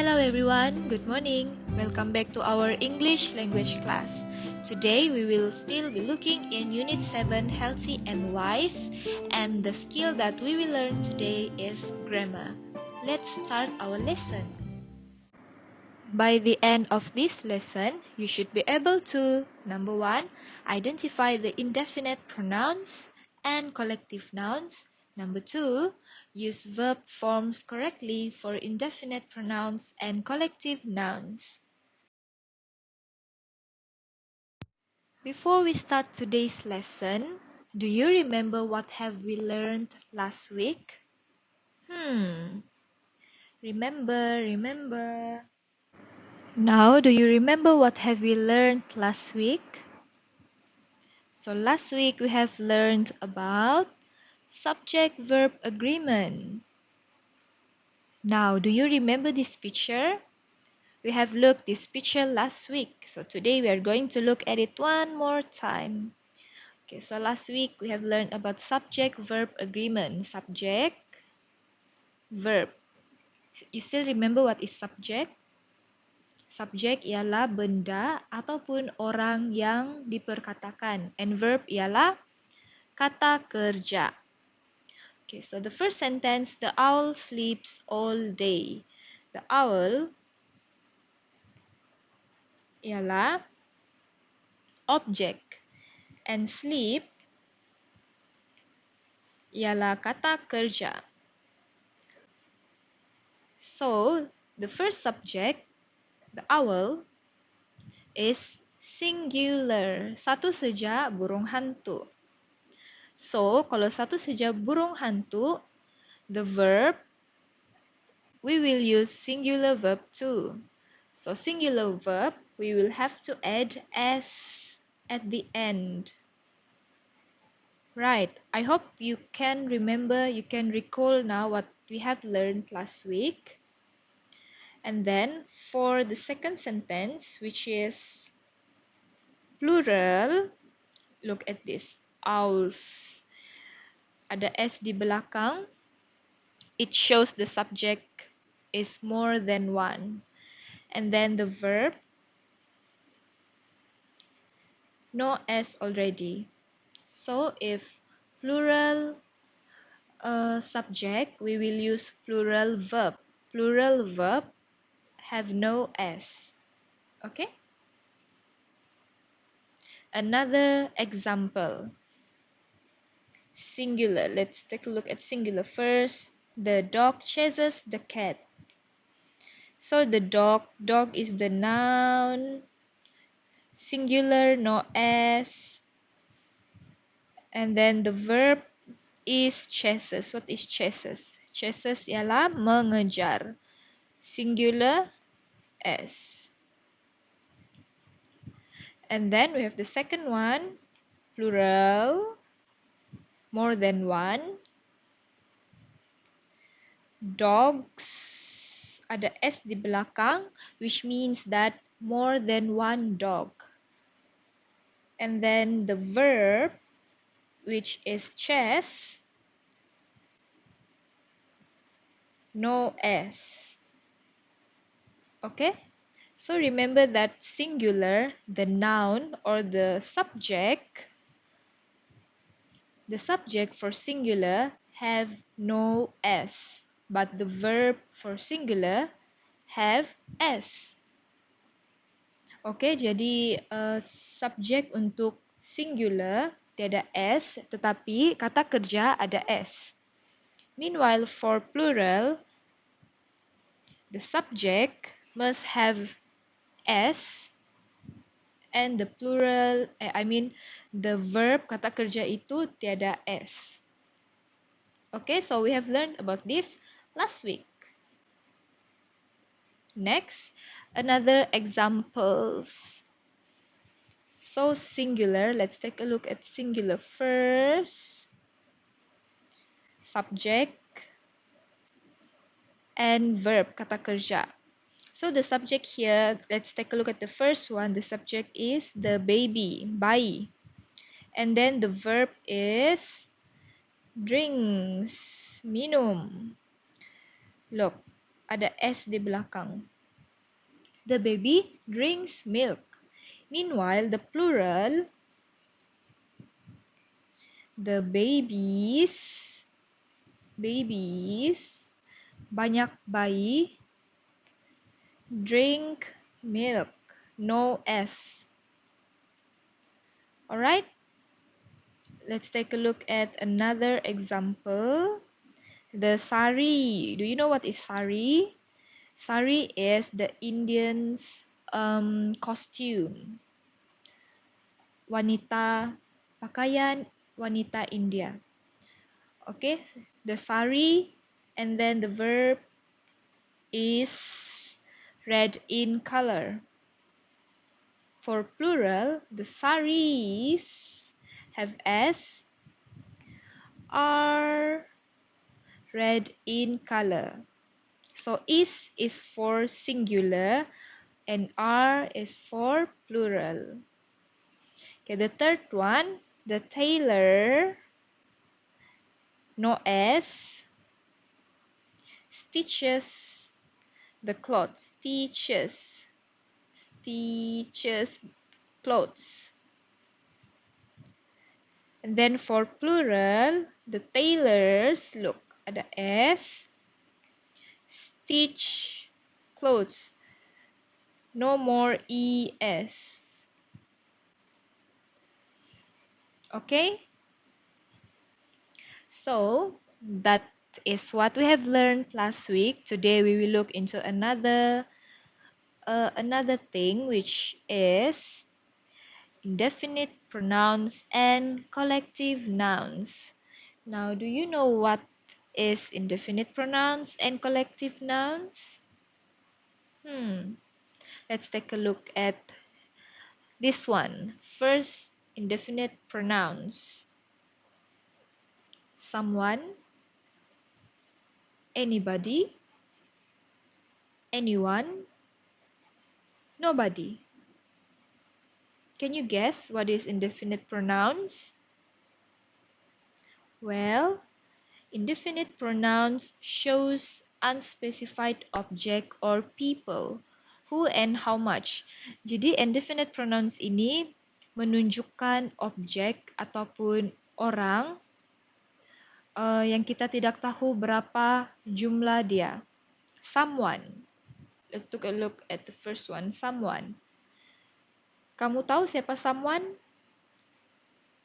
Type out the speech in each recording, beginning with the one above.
Hello everyone, good morning. Welcome back to our English language class. Today we will still be looking in Unit 7 Healthy and Wise, and the skill that we will learn today is grammar. Let's start our lesson. By the end of this lesson, you should be able to number 1, identify the indefinite pronouns and collective nouns. Number 2, use verb forms correctly for indefinite pronouns and collective nouns. Before we start today's lesson, do you remember what have we learned last week? Remember. Now, do you remember what have we learned last week? So last week we have learned about subject-verb agreement. Now, do you remember this picture? We have looked this picture last week. So today we are going to look at it one more time. Okay, so last week we have learned about subject-verb agreement. Subject, verb. You still remember what is subject? Subjek ialah benda ataupun orang yang diperkatakan. And verb ialah kata kerja. Okay, so the first sentence, the owl sleeps all day. The owl ialah objek and sleep ialah kata kerja. So, the first subject, the owl, is singular. Satu saja burung hantu. So, kalau satu saja burung hantu, the verb, we will use singular verb too. So, singular verb, we will have to add s at the end. Right, I hope you can remember, you can recall now what we have learned last week. And then, for the second sentence, which is plural, look at this. Owls. Ada S di belakang. It shows the subject is more than one. And then the verb, no S already. So if plural subject, we will use plural verb. Plural verb have no S. Okay? Another example. Singular. Let's take a look at singular first. The dog chases the cat. So the dog is the noun. Singular, no S. And then the verb is chases. What is chases? Chases ialah mengejar. Singular, S. And then we have the second one, plural, more than one. Dogs, ada S di belakang, which means that more than one dog. And then the verb, which is chase, no S. Okay? So remember that singular, the noun or the subject for singular have no S, but the verb for singular have S. Oke, jadi subjek untuk singular tiada S, tetapi kata kerja ada S. Meanwhile, for plural, the subject must have S, and the plural, the verb kata kerja itu tiada S. Okay, so we have learned about this last week. Next, another examples. So singular, let's take a look at singular first. Subject and verb kata kerja. So the subject here, let's take a look at the first one. The subject is the baby, bayi. And then the verb is drinks, minum. Look, ada S di belakang. The baby drinks milk. Meanwhile, the plural, the babies, banyak bayi, drink milk, no S. Alright, let's take a look at another example. The sari. Do you know what is sari? Sari is the Indian's costume. Pakaian wanita India. Okay, the sari, and then the verb is red in color. For plural, the saris have S, are red in color. So is for singular and are is for plural. Okay, the third one, the tailor, no S, stitches the clothes, stitches clothes. And then for plural, the tailors, look, ada S, stitch clothes, no more ES. Okay? So, that is what we have learned last week. Today we will look into another thing, which is indefinite pronouns and collective nouns. Now, do you know what is indefinite pronouns and collective nouns? Let's take a look at this one. First, indefinite pronouns. Someone, anybody, anyone, nobody. Can you guess what is indefinite pronouns? Well, indefinite pronouns shows unspecified object or people. Who and how much. Jadi indefinite pronouns ini menunjukkan objek ataupun orang yang kita tidak tahu berapa jumlah dia. Someone. Let's take a look at the first one. Someone. Kamu tahu siapa someone?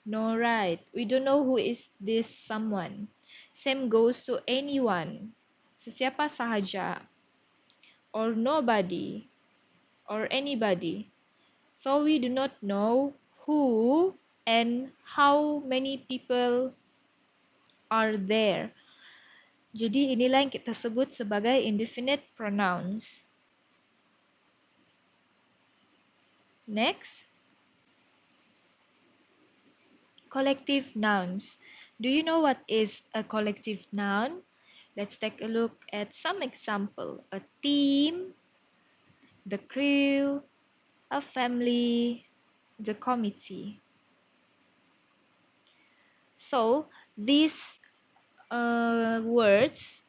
No, right. We don't know who is this someone. Same goes to anyone. Sesiapa sahaja. Or nobody. Or anybody. So we do not know who and how many people are there. Jadi inilah yang kita sebut sebagai indefinite pronouns. Next, collective nouns. Do you know what is a collective noun? Let's take a look at some example. A team, the crew, a family, the committee. So these words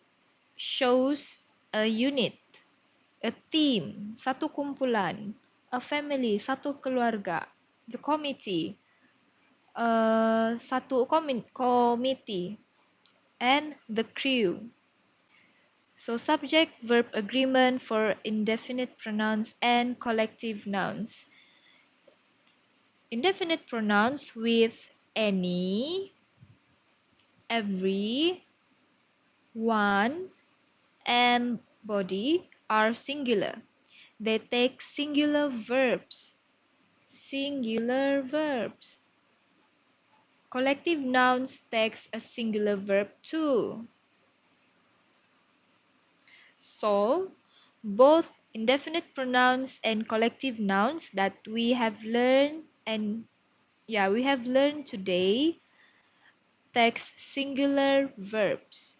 shows a unit, a team, satu kumpulan, a family, satu keluarga, the committee, satu committee, and the crew. So subject verb agreement for indefinite pronouns and collective nouns. Indefinite pronouns with any, every, one, and body are singular. They take singular verbs. Singular verbs. Collective nouns takes a singular verb too. So, both indefinite pronouns and collective nouns that we have learned today takes singular verbs.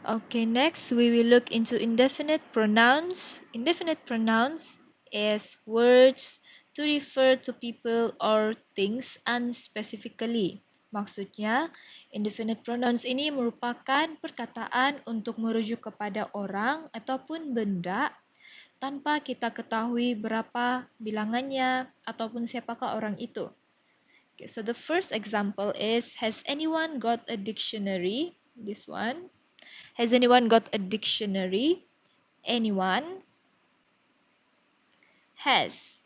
Okay, next we will look into indefinite pronouns. Indefinite pronouns is words to refer to people or things unspecifically. Maksudnya, indefinite pronouns ini merupakan perkataan untuk merujuk kepada orang ataupun benda tanpa kita ketahui berapa bilangannya ataupun siapakah orang itu. Okay, so the first example is, has anyone got a dictionary? This one. Has anyone got a dictionary? Anyone? Has.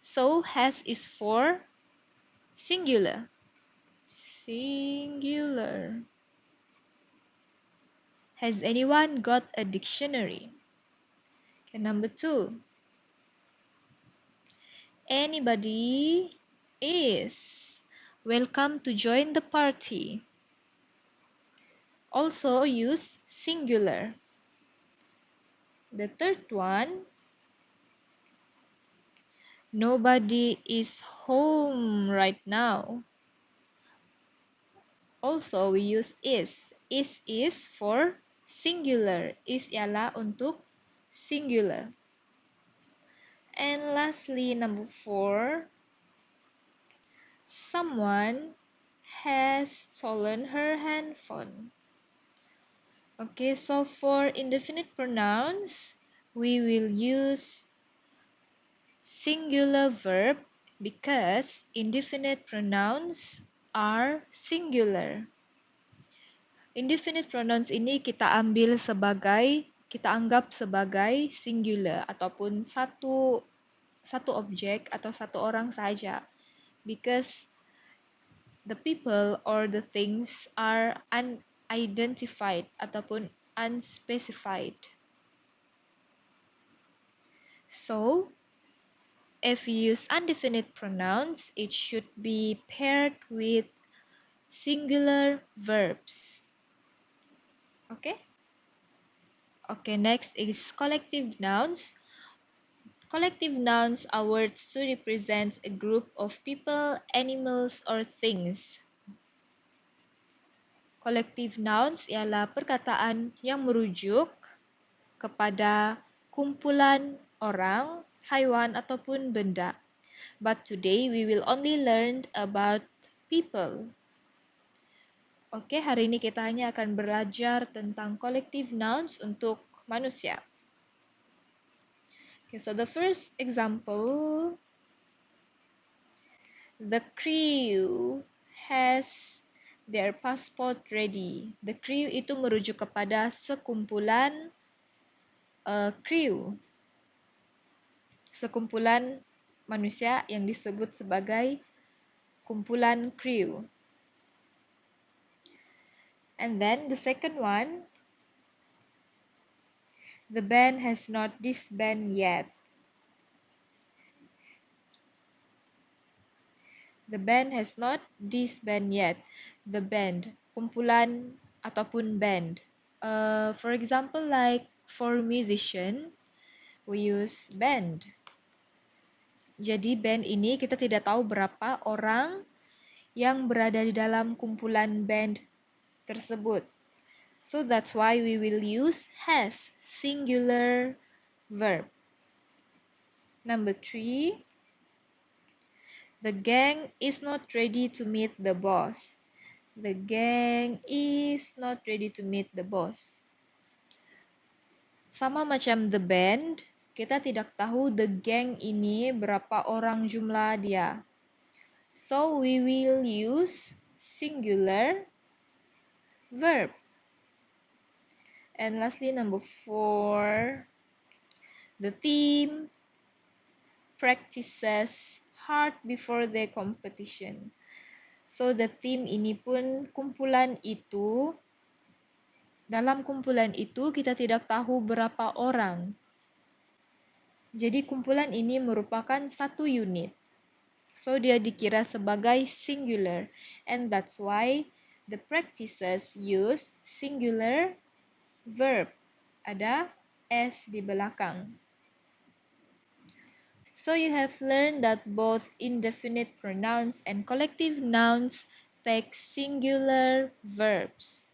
So has is for singular. Singular. Has anyone got a dictionary? Okay, number 2. Anybody is welcome to join the party. Also use singular. The third one, nobody is home right now. Also we use is. Is for singular. Is ialah untuk singular. And lastly, number 4, someone has stolen her handphone. Okay, so for indefinite pronouns, we will use singular verb because indefinite pronouns are singular. Indefinite pronouns ini kita anggap sebagai singular ataupun satu objek atau satu orang saja, because the people or the things are unidentified ataupun unspecified. So, if you use indefinite pronouns, it should be paired with singular verbs. Okay? Okay, next is collective nouns. Collective nouns are words to represent a group of people, animals, or things. Collective nouns ialah perkataan yang merujuk kepada kumpulan orang, haiwan, ataupun benda. But today we will only learn about people. Oke, hari ini kita hanya akan belajar tentang collective nouns untuk manusia. Okay, so the first example, the crew has their passport ready. The crew itu merujuk kepada sekumpulan crew. Sekumpulan manusia yang disebut sebagai kumpulan crew. And then the second one, the band has not disbanded yet. The band has not disbanded yet. The band, kumpulan ataupun band. For example, like for musician, we use band. Jadi band ini kita tidak tahu berapa orang yang berada di dalam kumpulan band tersebut. So that's why we will use has, singular verb. Number 3, the gang is not ready to meet the boss. The gang is not ready to meet the boss. Sama macam the band, kita tidak tahu the gang ini berapa orang jumlah dia. So we will use singular verb. And lastly, number 4, the team practices hard before the competition. So the team ini pun kumpulan itu, dalam kumpulan itu kita tidak tahu berapa orang. Jadi kumpulan ini merupakan satu unit. So dia dikira sebagai singular, and that's why the practices use singular verb. Ada s di belakang. So you have learned that both indefinite pronouns and collective nouns take singular verbs.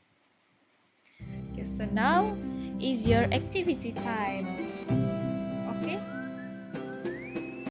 Okay, so now is your activity time. Okay?